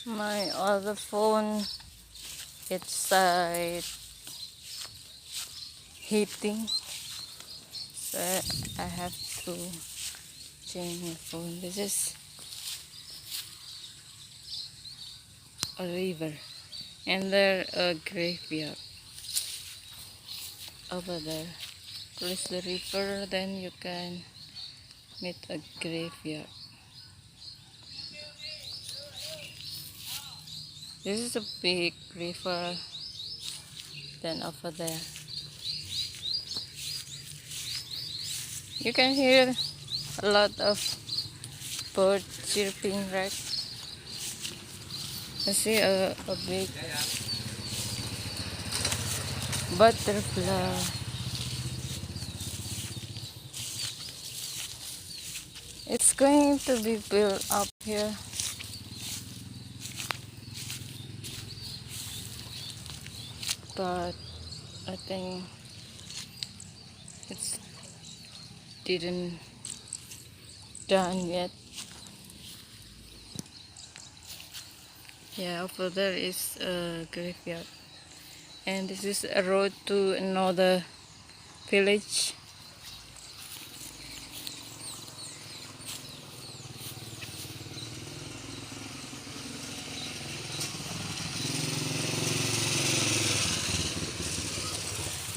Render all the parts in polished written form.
My other phone, it's heating, so I have to change my phone. This is a river, and there a graveyard over there. Cross the river, then you can meet a graveyard. This is a big river. Then over there, you can hear a lot of birds chirping, right? I see a big butterfly. It's going to be built up here, but I think it's didn't done yet. Yeah, over there is a graveyard, and this is a road to another village.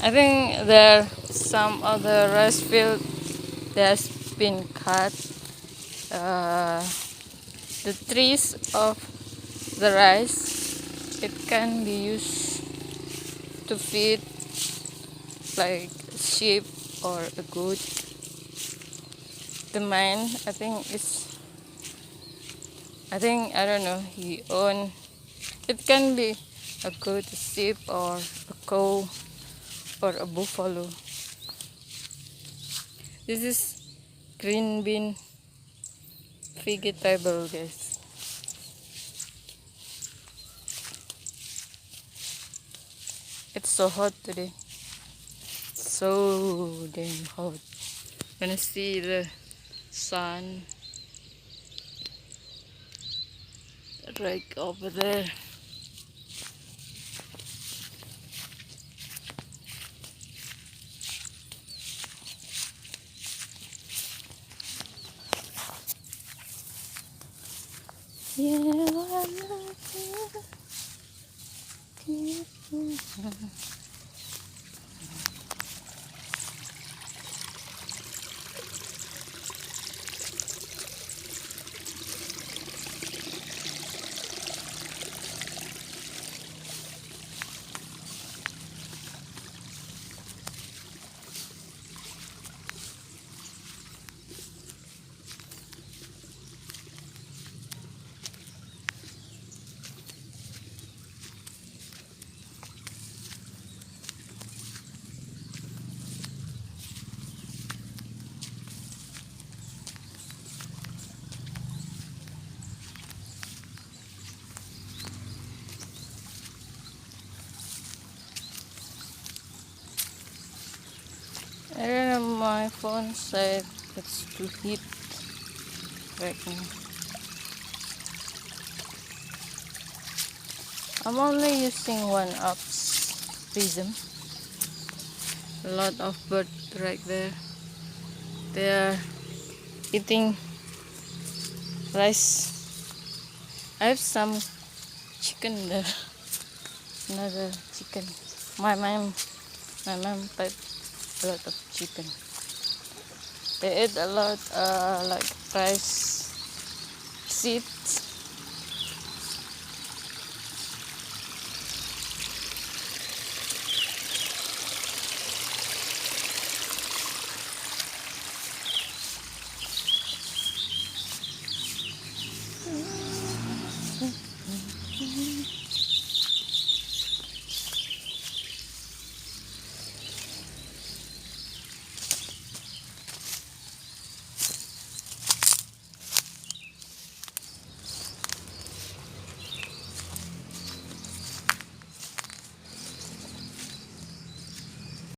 I think there some other rice field that's been cut. Uh, the trees of the rice, it can be used to feed like sheep or a goat. The man, I don't know, he own, it can be a goat, a sheep, or a cow, or a buffalo. This is green bean vegetable, guys. It's so hot today, so damn hot. When I see the sun right over there. Yeah, I love you. I don't know, my phone said it's too heat right now. I'm only using one app's prism. A lot of birds right there. They are eating rice. I have some chicken there. Another chicken. My mom fed a lot of chicken. They eat a lot like rice seeds.